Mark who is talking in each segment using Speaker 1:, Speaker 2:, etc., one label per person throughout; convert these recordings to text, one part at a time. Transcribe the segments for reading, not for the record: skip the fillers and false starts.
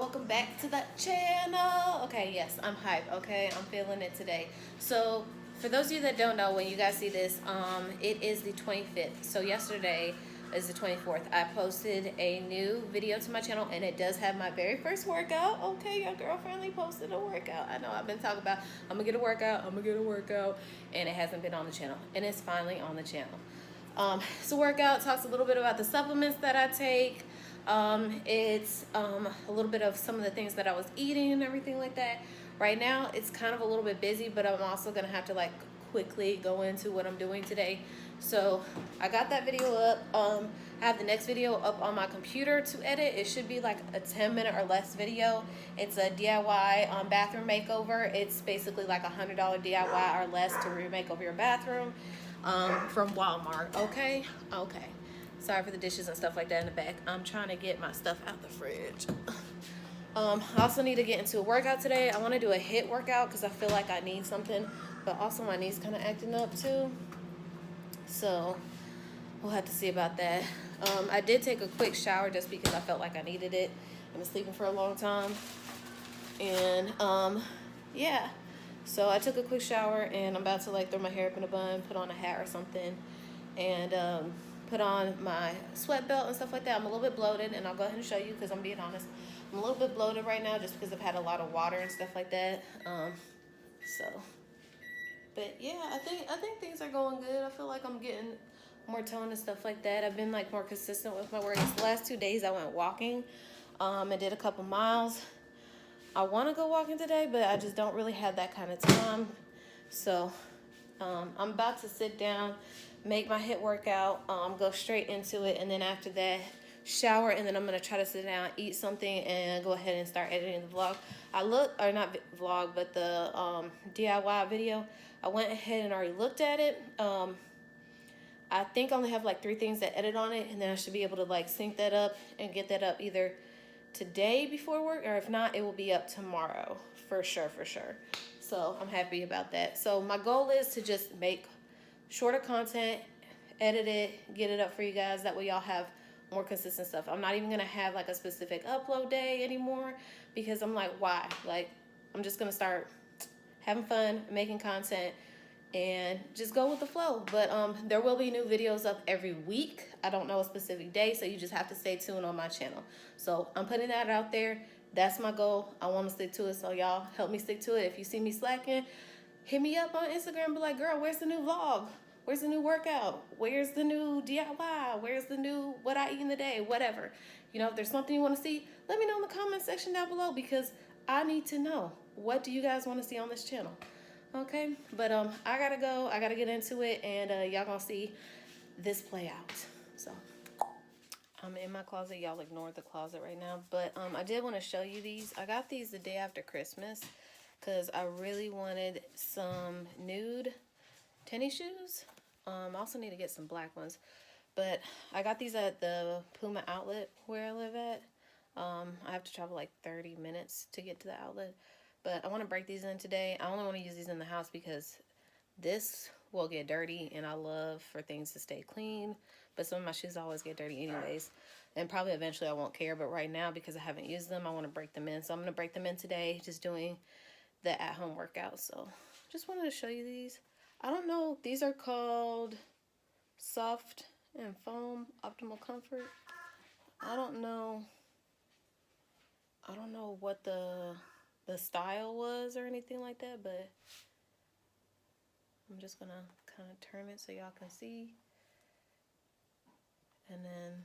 Speaker 1: welcome back to the channel. Okay, yes, I'm hype. Okay, I'm feeling it today. So for those of you that don't know, when you guys see this, it is the 25th. So yesterday is the 24th. I posted a new video to my channel, and it does have my very first workout. Okay, your girl finally posted a workout. I know I've been talking about I'm gonna get a workout, and it hasn't been on the channel, and it's finally on the channel. It's a workout, talks a little bit about the supplements that I take. It's a little bit of some of the things that I was eating and everything like that. Right now, it's kind of a little bit busy, but I'm also going to have to like quickly go into what I'm doing today. So I got that video up. I have the next video up on my computer to edit. It should be like a 10-minute or less video. It's a DIY bathroom makeover. It's basically like $100 DIY or less to remake over your bathroom. From Walmart. Okay. Sorry for the dishes and stuff like that in the back. I'm trying to get my stuff out the fridge. I also need to get into a workout today. I want to do a HIIT workout because I feel like I need something, but also my knee's kind of acting up too. So we'll have to see about that. I did take a quick shower just because I felt like I needed it. I've been sleeping for a long time. And yeah. So I took a quick shower, and I'm about to like throw my hair up in a bun, put on a hat or something, and put on my sweat belt and stuff like that. I'm a little bit bloated, and I'll go ahead and show you because I'm being honest. I'm a little bit bloated right now just because I've had a lot of water and stuff like that. But yeah, I think things are going good. I feel like I'm getting more tone and stuff like that. I've been like more consistent with my workouts. The last 2 days I went walking, and did a couple miles. I want to go walking today, but I just don't really have that kind of time. So I'm about to sit down, make my HIIT workout, go straight into it, and then after that, shower, and then I'm going to try to sit down, eat something, and go ahead and start editing the vlog. But the DIY video, I went ahead and already looked at it. I think I only have like 3 things to edit on it, and then I should be able to like sync that up and get that up either today before work, or if not, it will be up tomorrow for sure. So I'm happy about that. So my goal is to just make shorter content, edit it, get it up for you guys. That way y'all have more consistent stuff. I'm not even gonna have like a specific upload day anymore because I'm like, why? Like, I'm just gonna start having fun, making content, and just go with the flow. But there will be new videos up every week. I don't know a specific day, so you just have to stay tuned on my channel. So I'm putting that out there. That's my goal. I want to stick to it, so y'all help me stick to it. If you see me slacking, hit me up on Instagram and be like, girl, where's the new vlog? Where's the new workout? Where's the new DIY? Where's the new what I eat in the day? Whatever. You know, if there's something you want to see, let me know in the comment section down below because I need to know. What do you guys want to see on this channel? Okay, but I gotta go. I gotta get into it, and y'all gonna see this play out. So I'm in my closet. Y'all ignore the closet right now, but I did want to show you these. I got these the day after Christmas because I really wanted some nude tennis shoes. I also need to get some black ones, but I got these at the Puma outlet where I live at. I have to travel like 30 minutes to get to the outlet. But I want to break these in today. I only want to use these in the house because this will get dirty, and I love for things to stay clean. But some of my shoes always get dirty anyways. And probably eventually I won't care. But right now, because I haven't used them, I want to break them in. So I'm going to break them in today, just doing the at-home workout. So just wanted to show you these. I don't know. These are called Soft and Foam Optimal Comfort. I don't know what the style was or anything like that, but I'm just gonna kind of turn it so y'all can see, and then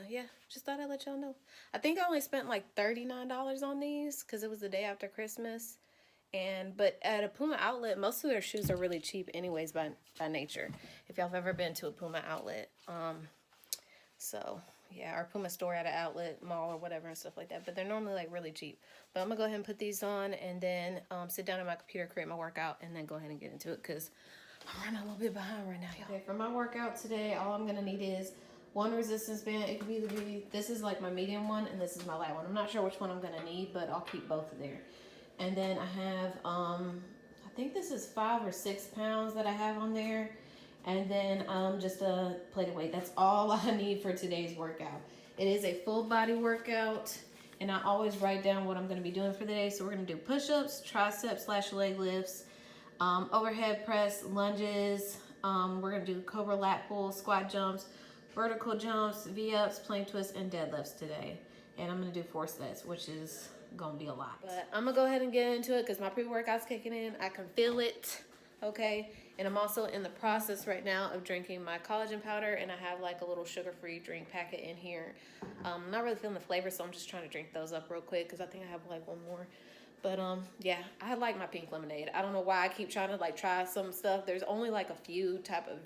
Speaker 1: yeah, just thought I'd let y'all know. I think I only spent like $39 on these because it was the day after Christmas, but at a Puma outlet, most of their shoes are really cheap anyways by nature, if y'all have ever been to a Puma outlet. So yeah, our Puma store at an outlet mall or whatever and stuff like that. But they're normally like really cheap. But I'm going to go ahead and put these on and then sit down at my computer, create my workout, and then go ahead and get into it because I'm running a little bit behind right now, y'all. Okay, for my workout today, all I'm going to need is one resistance band. It could either be, this is like my medium one and this is my light one. I'm not sure which one I'm going to need, but I'll keep both there. And then I have, I think this is 5 or 6 pounds that I have on there. and then just a plate of weight. That's all I need for today's workout. It is a full body workout, and I always write down what I'm going to be doing for the day. So we're going to do push-ups, triceps / leg lifts, overhead press, lunges. We're going to do cobra lat pulls, squat jumps, vertical jumps, V-ups, plank twists, and deadlifts today. And I'm going to do 4 sets, which is going to be a lot. But I'm going to go ahead and get into it because my pre-workout's kicking in. I can feel it, okay? And I'm also in the process right now of drinking my collagen powder, and I have like a little sugar-free drink packet in here. I'm not really feeling the flavor, so I'm just trying to drink those up real quick because I think I have like one more. But yeah, I like my pink lemonade. I don't know why I keep trying to like try some stuff. There's only like a few type of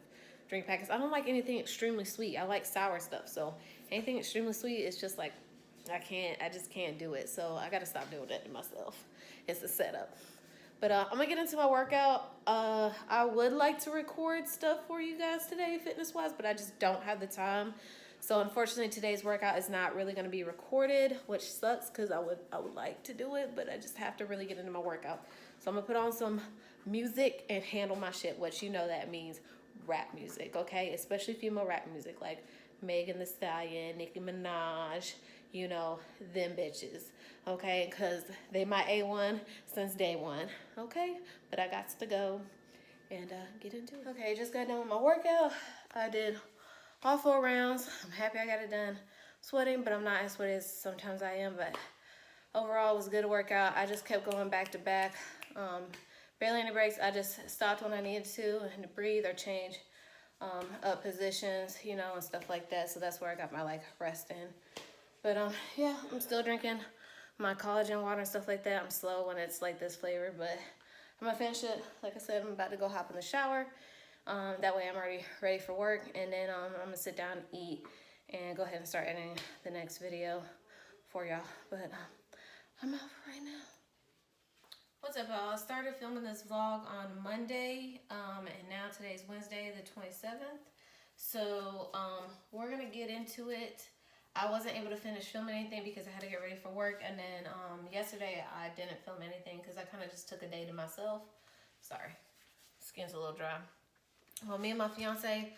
Speaker 1: drink packets. I don't like anything extremely sweet. I like sour stuff. So anything extremely sweet is just like, I just can't do it. So I gotta stop doing it to myself. It's a setup. But I'm gonna get into my workout. I would like to record stuff for you guys today, fitness-wise, but I just don't have the time. So unfortunately, today's workout is not really gonna be recorded, which sucks because I would like to do it, but I just have to really get into my workout. So I'm gonna put on some music and handle my shit, which you know that means rap music, okay? Especially female rap music, like Megan Thee Stallion, Nicki Minaj, you know, them bitches, okay? Because they my A1 since day one, okay? But I got to go and get into it. Okay, just got done with my workout. I did all 4 rounds. I'm happy I got it done. Sweating, but I'm not as sweaty as sometimes I am, but overall it was a good workout. I just kept going back to back. Barely any breaks. I just stopped when I needed to and to breathe or change up positions, you know, and stuff like that. So that's where I got my like rest in. But yeah, I'm still drinking my collagen water and stuff like that. I'm slow when it's like this flavor, but I'm gonna finish it. Like I said, I'm about to go hop in the shower. That way I'm already ready for work, and then I'm gonna sit down and eat and go ahead and start editing the next video for y'all. But I'm out for right now. What's up, y'all? I started filming this vlog on Monday, and now today's Wednesday, the 27th. So we're gonna get into it. I wasn't able to finish filming anything because I had to get ready for work, and then yesterday I didn't film anything because I kind of just took a day to myself. Sorry, skin's a little dry. Well, me and my fiance,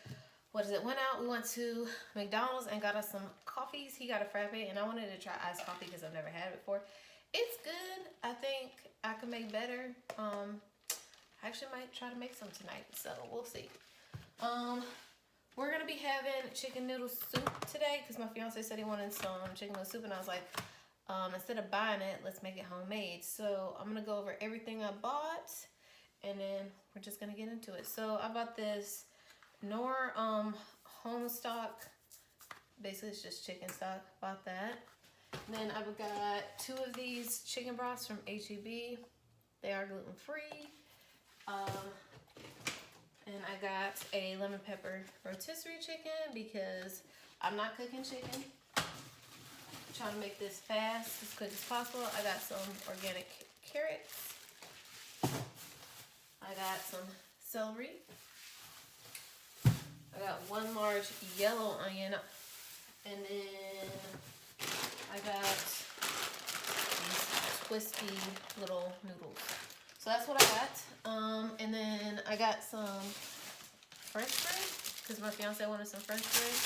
Speaker 1: went out. We went to McDonald's and got us some coffees. He got a frappe, and I wanted to try iced coffee because I've never had it before. It's good. I think I can make better. I actually might try to make some tonight, so we'll see. We're gonna be having chicken noodle soup today because my fiance said he wanted some chicken noodle soup, and I was like, instead of buying it, let's make it homemade. So I'm gonna go over everything I bought, and then we're just gonna get into it. So I bought this Knorr home stock. Basically, it's just chicken stock. Bought that. And then I've got 2 of these chicken broths from HEB. They are gluten-free. And I got a lemon pepper rotisserie chicken because I'm not cooking chicken. I'm trying to make this fast, as quick as possible. I got some organic carrots. I got some celery. I got 1 large yellow onion. And then I got these twisty little noodles. So that's what I got. And then I got some French fries because my fiance wanted some French fries.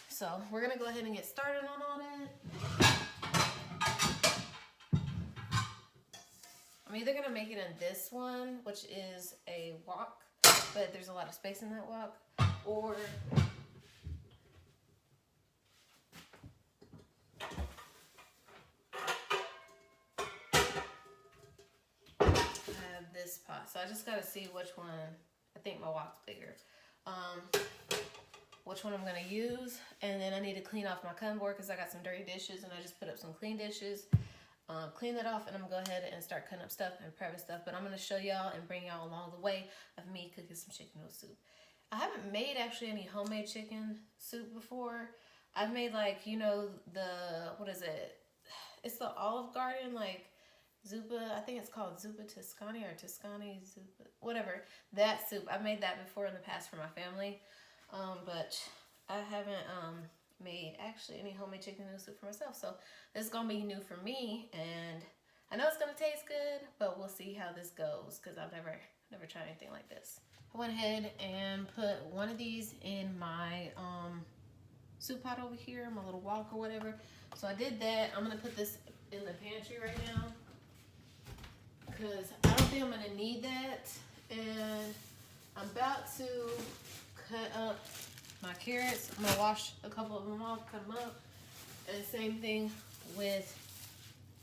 Speaker 1: So we're gonna go ahead and get started on all that. I'm either gonna make it in this one, which is a wok, but there's a lot of space in that wok, or this pot. So I just gotta see which one. I think my wok's bigger. Which one I'm gonna use, and then I need to clean off my cutting board because I got some dirty dishes, and I just put up some clean dishes. Clean that off, and I'm gonna go ahead and start cutting up stuff and prepping stuff. But I'm gonna show y'all and bring y'all along the way of me cooking some chicken noodle soup. I haven't made actually any homemade chicken soup before. I've made like, you know, what is it? It's the Olive Garden, like Zuppa, I think it's called Zuppa Toscani or Toscani Zuppa, whatever. That soup, I've made that before in the past for my family, but I haven't made actually any homemade chicken noodle soup for myself. So this is gonna be new for me, and I know it's gonna taste good, but we'll see how this goes because I've never tried anything like this. I went ahead and put one of these in my soup pot over here, my little wok or whatever. So I did that. I'm gonna put this in the pantry right now because I don't think I'm gonna need that. And I'm about to cut up my carrots. I'm gonna wash a couple of them off, cut them up. And same thing with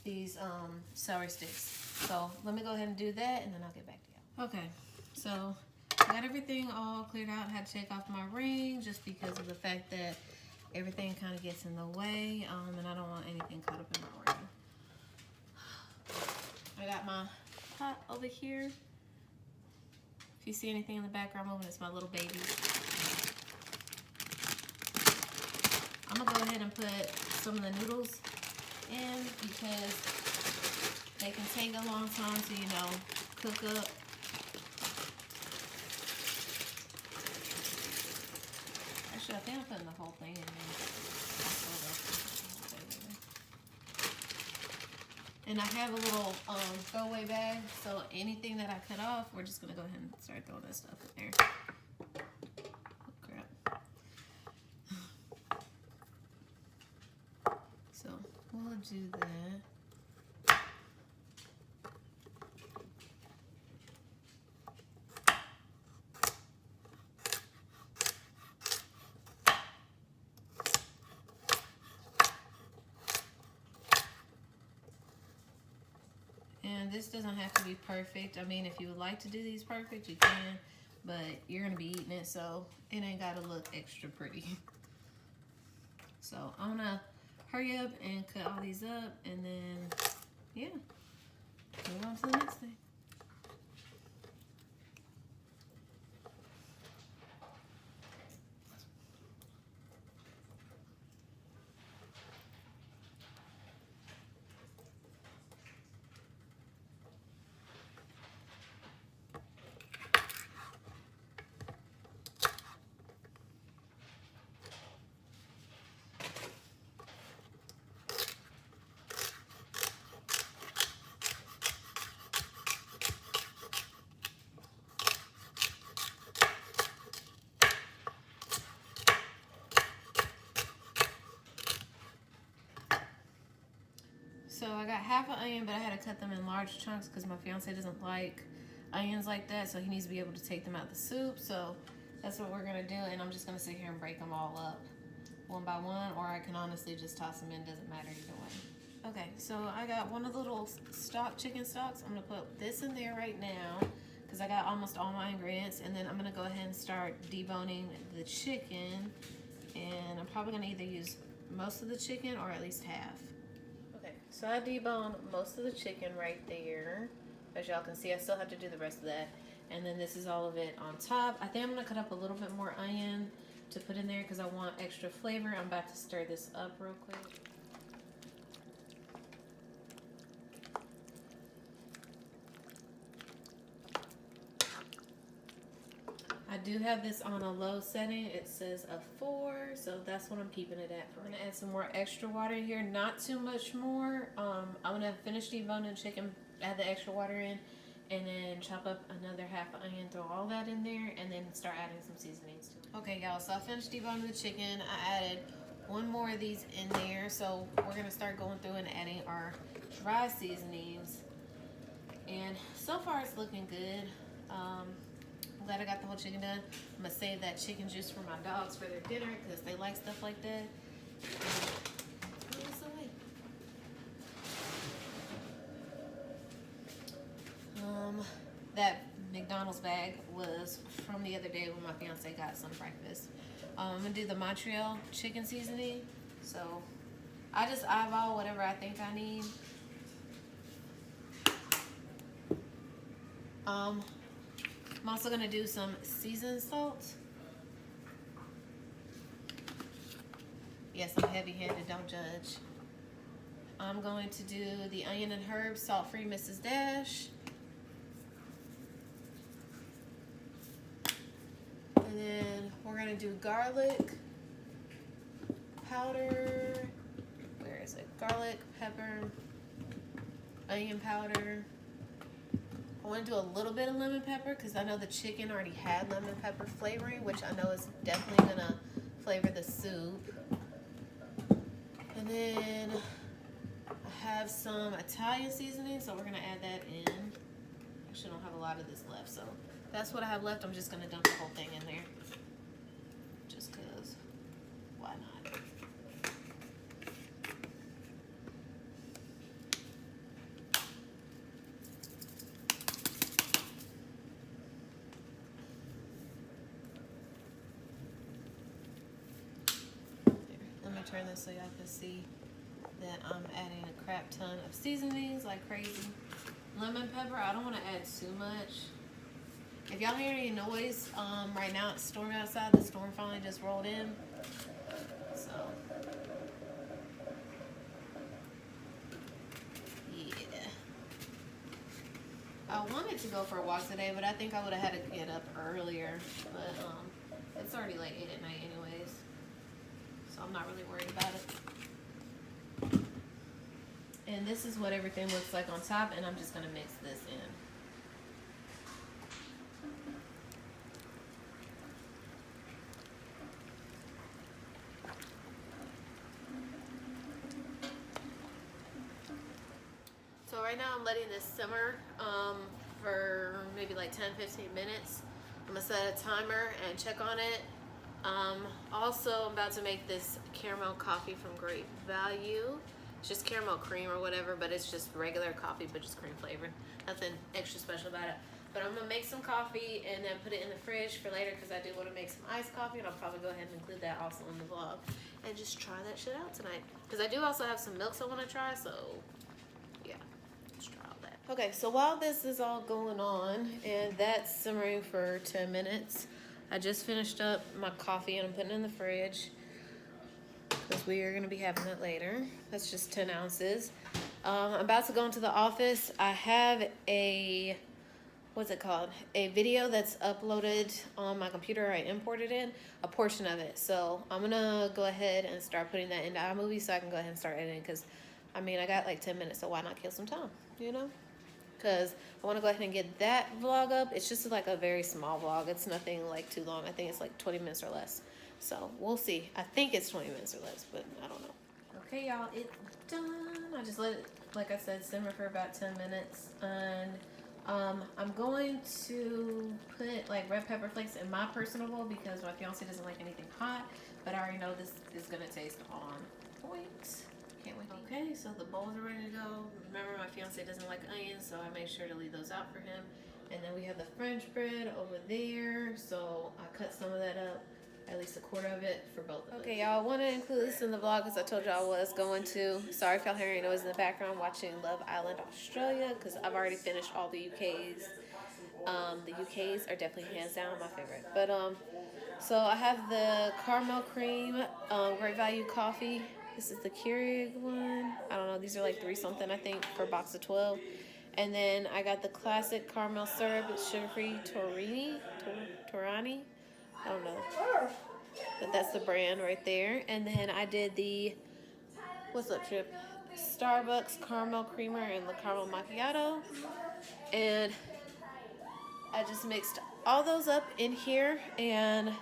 Speaker 1: these celery sticks. So let me go ahead and do that and then I'll get back to you. Okay, so I got everything all cleared out. I had to take off my ring just because of the fact that everything kind of gets in the way, and I don't want anything caught up in my ring. I got my pot over here. If you see anything in the background moving, it's my little baby. I'm gonna go ahead and put some of the noodles in because they can take a long time to, you know, cook up. Actually, I think I'm putting the whole thing in there. And I have a little throwaway bag, so anything that I cut off, we're just gonna go ahead and start throwing that stuff in there. Oh, crap. So we'll do that. And this doesn't have to be perfect. I mean, if you would like to do these perfect, you can, but you're gonna be eating it, so it ain't gotta look extra pretty. So I'm gonna hurry up and cut all these up, and then, yeah, move on to the next thing. So I got half an onion, but I had to cut them in large chunks because my fiance doesn't like onions like that, so he needs to be able to take them out of the soup. So that's what we're gonna do, and I'm just gonna sit here and break them all up one by one, or I can honestly just toss them in, doesn't matter either way. Okay, so I got one of the little chicken stocks. I'm gonna put this in there right now because I got almost all my ingredients, and then I'm gonna go ahead and start deboning the chicken, and I'm probably gonna either use most of the chicken or at least half. Okay, so I deboned most of the chicken right there. As y'all can see, I still have to do the rest of that. And then this is all of it on top. I think I'm gonna cut up a little bit more onion to put in there because I want extra flavor. I'm about to stir this up real quick. I do have this on a low setting. It says a 4, so that's what I'm keeping it at. I'm gonna add some more extra water here, not too much more. I'm gonna finish deboning chicken, add the extra water in, and then chop up another half onion, throw all that in there, and then start adding some seasonings to it. Okay, y'all, so I finished deboning the chicken. I added one more of these in there, so we're gonna start going through and adding our dry seasonings. And so far it's looking good. I'm glad I got the whole chicken done. I'm gonna save that chicken juice for my dogs for their dinner because they like stuff like that. That McDonald's bag was from the other day when my fiance got some breakfast. I'm gonna do the Montreal chicken seasoning. So I just eyeball whatever I think I need. I'm also gonna do some seasoned salt. Yes, I'm heavy-handed, don't judge. I'm going to do the onion and herbs salt-free Mrs. Dash. And then we're gonna do garlic powder. Where is it? Garlic, pepper, onion powder. I want to do a little bit of lemon pepper because I know the chicken already had lemon pepper flavoring, which I know is definitely going to flavor the soup. And then I have some Italian seasoning, so we're going to add that in. Actually, I don't have a lot of this left, so that's what I have left. I'm just going to dump the whole thing in there. Just because, why not? Let me turn this so y'all can see that I'm adding a crap ton of seasonings like crazy. Lemon pepper, I don't want to add too much. If y'all hear any noise, right now it's storming outside. The storm finally just rolled in. So, yeah. I wanted to go for a walk today, but I think I would have had to get up earlier. But it's already like 8 at night anyways. So I'm not really worried about it. And this is what everything looks like on top, and I'm just going to mix this in. So right now I'm letting this simmer for maybe like 10-15 minutes. I'm going to set a timer and check on it. Also, I'm about to make this caramel coffee from Great Value. It's just caramel cream or whatever, but it's just regular coffee, but just cream flavored. Nothing extra special about it. But I'm gonna make some coffee and then put it in the fridge for later because I do want to make some iced coffee, and I'll probably go ahead and include that also in the vlog and just try that shit out tonight. Because I do also have some milks I want to try, so yeah, let's try all that. Okay, so while this is all going on and that's simmering for 10 minutes, I just finished up my coffee and I'm putting it in the fridge because we are going to be having that later. That's just 10 ounces. I'm about to go into the office. I have a, what's it called? A video that's uploaded on my computer. I imported in a portion of it. So I'm going to go ahead and start putting that into iMovie so I can go ahead and start editing because, I mean, I got like 10 minutes, so why not kill some time, you know? Because I want to go ahead and get that vlog up. It's just like a very small vlog. It's nothing like too long. I think it's like 20 minutes or less. So we'll see. I think it's 20 minutes or less, but I don't know. Okay, y'all, it's done. I just let it, like I said, simmer for about 10 minutes. And I'm going to put like red pepper flakes in my personal bowl because my fiance doesn't like anything hot. But I already know this is going to taste on point. Can't wait. Okay, so the bowls are ready to go. Remember, my fiance doesn't like onions, so I made sure to leave those out for him. And then we have the French bread over there, so I cut some of that up, at least a quarter of it for both of us. Okay, y'all, I want to include this in the vlog because I told y'all I was going to. Sorry if y'all hear any noise in the background watching Love Island Australia because I've already finished all the UKs. The UKs are definitely hands down my favorite. But so I have the caramel cream, Great Value coffee. This is the Keurig one. I don't know. These are like $3 something, I think, for a box of 12. And then I got the classic caramel syrup. It's sugar-free Torani. I don't know. But that's the brand right there. And then I did the, what's up, Trip? Starbucks caramel creamer and the caramel macchiato. And I just mixed all those up in here and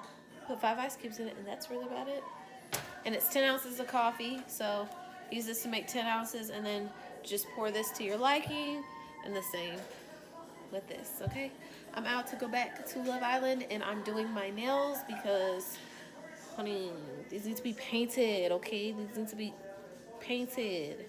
Speaker 1: put 5 ice cubes in it. And that's really about it. And it's 10 ounces of coffee, so use this to make 10 ounces and then just pour this to your liking and the same with this, okay? I'm out to go back to Love Island and I'm doing my nails because, honey, these need to be painted, okay? These need to be painted.